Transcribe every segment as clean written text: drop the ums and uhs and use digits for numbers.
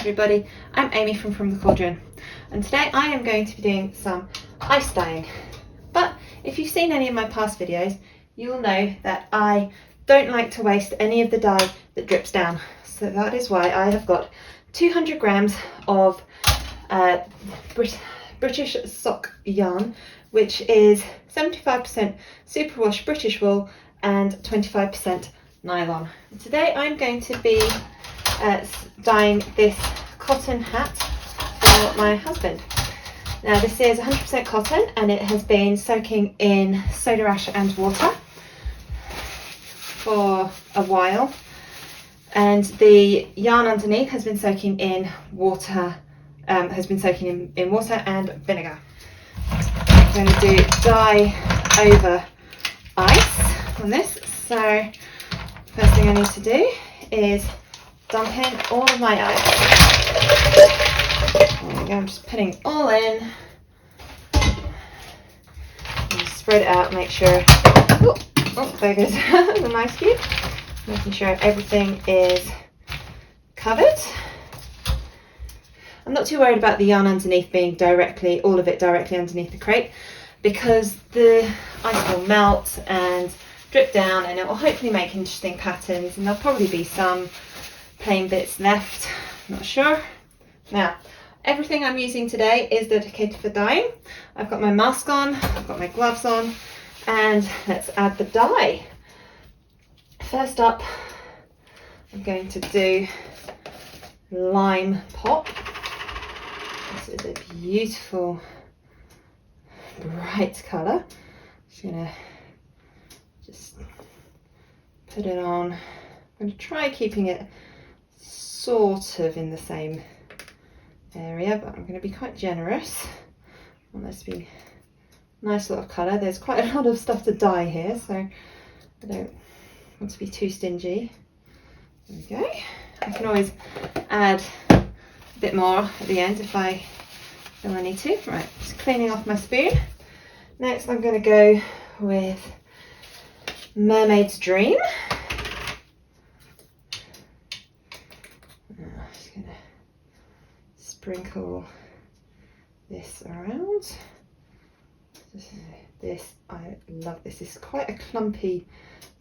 everybody, I'm Amy from the Cauldron, and today I am going to be doing some ice dyeing. But if you've seen any of my past videos, you'll know that I don't like to waste any of the dye that drips down. So that is why I have got 200 grams of British sock yarn, which is 75% superwash British wool and 25% nylon. Today I'm going to be dyeing this cotton hat for my husband. Now this is 100% cotton and it has been soaking in soda ash and water for a while, and the yarn underneath has been soaking in water, in water and vinegar. I'm going to do dye over ice on this. So first thing I need to do is dump in all of my ice. There we go, I'm just putting it all in. And spread it out, make sure, oh there goes the nice cube. Making sure everything is covered. I'm not too worried about the yarn underneath being all of it directly underneath the crate, because the ice will melt and drip down and it will hopefully make interesting patterns, and there'll probably be some plain bits left, not sure. Now everything I'm using today is dedicated for dyeing. I've got my mask on, I've got my gloves on, and let's add the dye. First up, I'm going to do Lime Pop. This is a beautiful bright colour. Just gonna put it on. I'm going to try keeping it sort of in the same area, but I'm going to be quite generous. I want this to be a nice lot of colour. There's quite a lot of stuff to dye here, so I don't want to be too stingy. There we go. I can always add a bit more at the end if I feel I need to. Right, just cleaning off my spoon. Next I'm going to go with Mermaid's Dream. I'm just going to sprinkle this around. This, I love this. It's quite a clumpy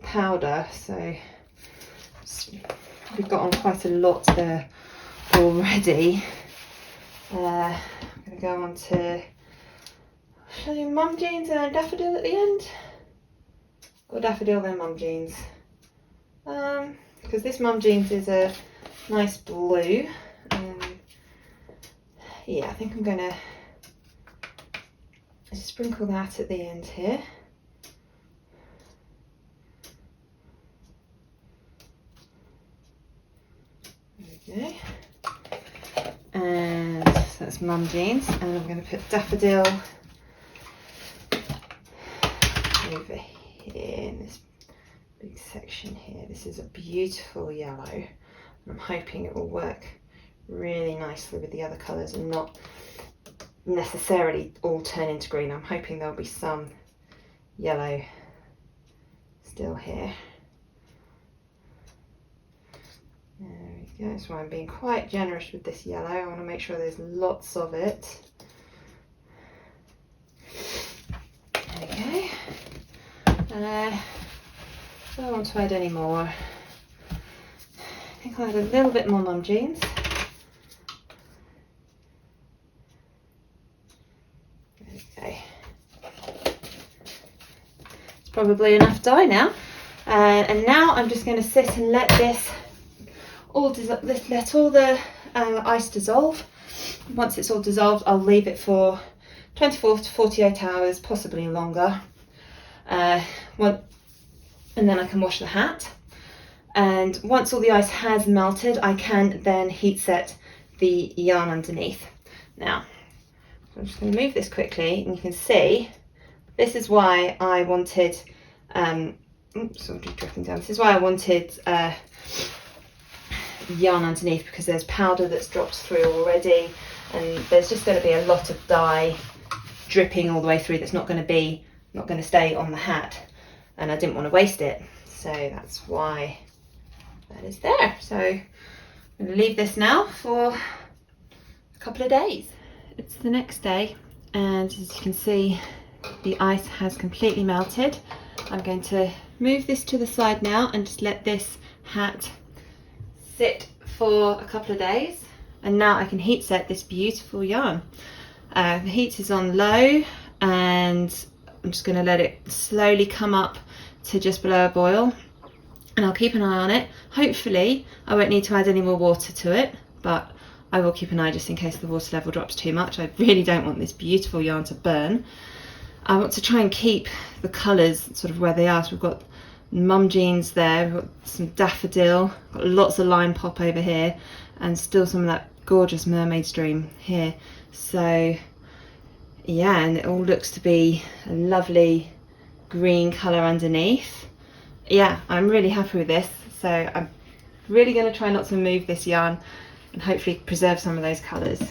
powder, so we've got on quite a lot there already. I'm going to go on to, shall I do Mum Jeans and Daffodil at the end? Or Daffodil then Mum Jeans? Because this Mum Jeans is a nice blue. Yeah, I think I'm going to sprinkle that at the end here. There we go. And so that's Mum Jeans, and I'm going to put Daffodil over here in this big section here. This is a beautiful yellow, and I'm hoping it will work really nicely with the other colours and not necessarily all turn into green. I'm hoping there'll be some yellow still here. There we go. So I'm being quite generous with this yellow. I want to make sure there's lots of it. There we go. I don't want to add any more. I think I'll add a little bit more Mum Jeans. Probably enough dye now, and now I'm just going to sit and let this let all the ice dissolve. Once it's all dissolved, I'll leave it for 24 to 48 hours, possibly longer, and then I can wash the hat. And once all the ice has melted, I can then heat set the yarn underneath. Now I'm just going to move this quickly, and you can see this is why I wanted, drifting down. This is why I wanted yarn underneath, because there's powder that's dropped through already, and there's just going to be a lot of dye dripping all the way through that's not going to stay on the hat, and I didn't want to waste it. So that's why that is there. So I'm going to leave this now for a couple of days. It's the next day, and as you can see, the ice has completely melted. I'm going to move this to the side now and just let this hat sit for a couple of days, and now I can heat set this beautiful yarn. The heat is on low, and I'm just going to let it slowly come up to just below a boil, and I'll keep an eye on it. Hopefully I won't need to add any more water to it, but I will keep an eye just in case the water level drops too much. I really don't want this beautiful yarn to burn. I want to try and keep the colours sort of where they are. So we've got mum jeans there, we've got some daffodil, got lots of lime pop over here, and still some of that gorgeous mermaid stream here. So yeah, and it all looks to be a lovely green colour underneath. Yeah, I'm really happy with this. So I'm really going to try not to move this yarn and hopefully preserve some of those colours.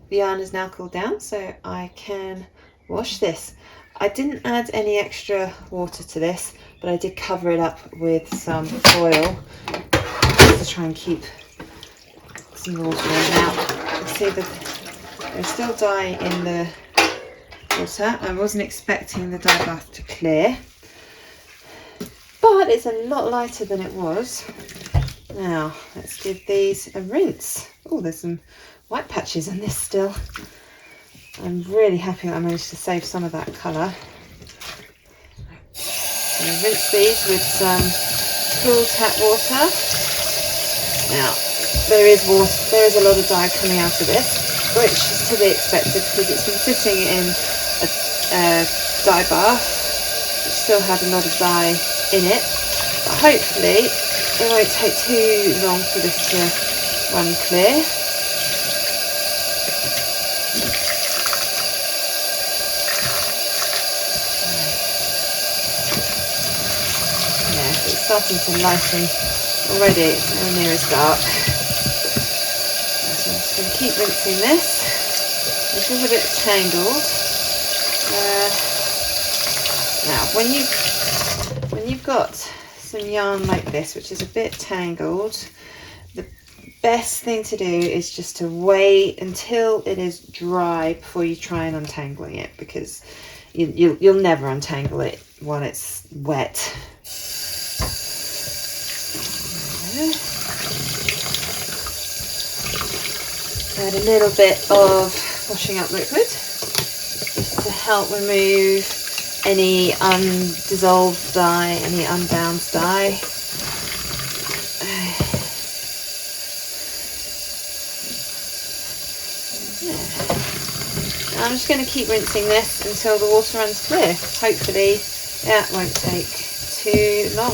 The yarn is now cooled down, so I can wash this. I didn't add any extra water to this, but I did cover it up with some foil to try and keep some water in. Now, you can see that there's still dye in the water. I wasn't expecting the dye bath to clear, but it's a lot lighter than it was. Now, let's give these a rinse. Oh, there's some white patches in this still. I'm really happy that I managed to save some of that colour. So rinse these with some cool tap water. Now, there is a lot of dye coming out of this, which is to be expected because it's been sitting in a dye bath. It still had a lot of dye in it, but hopefully it won't take too long for this to run clear. It's starting to lighten already, it's nowhere near as dark. So I'm just going to keep rinsing this. This is a bit tangled. Now, when you've got some yarn like this, which is a bit tangled, the best thing to do is just to wait until it is dry before you try and untangling it, because you'll never untangle it while it's wet. Add a little bit of washing up liquid just to help remove any undissolved dye, any unbound dye. Yeah. I'm just going to keep rinsing this until the water runs clear. Hopefully that won't take too long.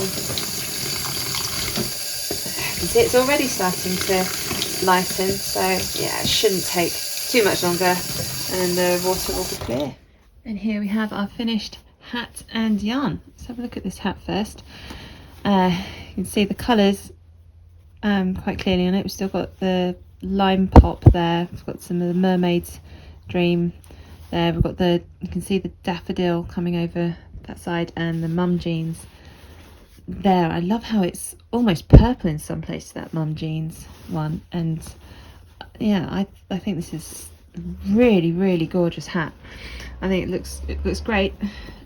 You can see it's already starting to lighten, so yeah, it shouldn't take too much longer and then the water will be clear. And here we have our finished hat and yarn. Let's have a look at this hat first. You can see the colours quite clearly on it. We've still got the lime pop there, we've got some of the mermaid's dream there, we've got you can see the daffodil coming over that side and the mum jeans there. I love how it's almost purple in some places, that mum jeans one, and yeah, I think this is a really gorgeous hat. I think it looks great,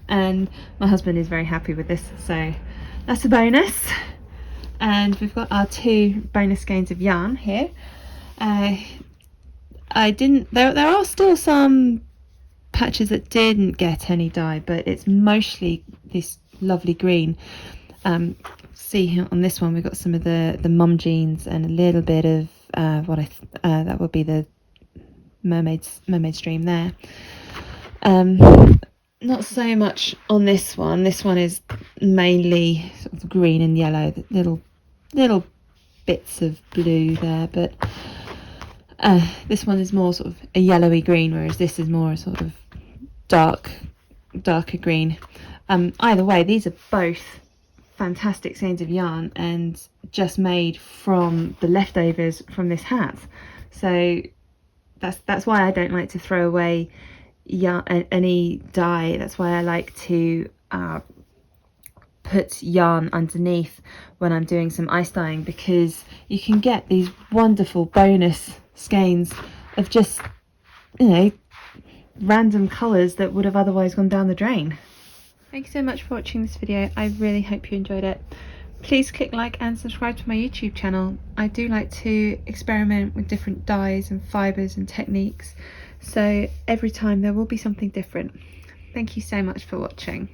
and my husband is very happy with this, so that's a bonus. And we've got our 2 bonus skeins of yarn here. There are still some patches that didn't get any dye, but it's mostly this lovely green. See here on this one we've got some of the mum jeans and a little bit of that would be the mermaid stream there. Not so much on this one. This one is mainly sort of green and yellow, little bits of blue there, but this one is more sort of a yellowy green, whereas this is more a sort of darker green. Either way, these are both fantastic skeins of yarn and just made from the leftovers from this hat, so that's why I don't like to throw away any dye. That's why I like to put yarn underneath when I'm doing some ice dyeing, because you can get these wonderful bonus skeins of just, you know, random colours that would have otherwise gone down the drain. Thank you so much for watching this video. I really hope you enjoyed it. Please click like and subscribe to my YouTube channel. I do like to experiment with different dyes and fibres and techniques, so every time there will be something different. Thank you so much for watching.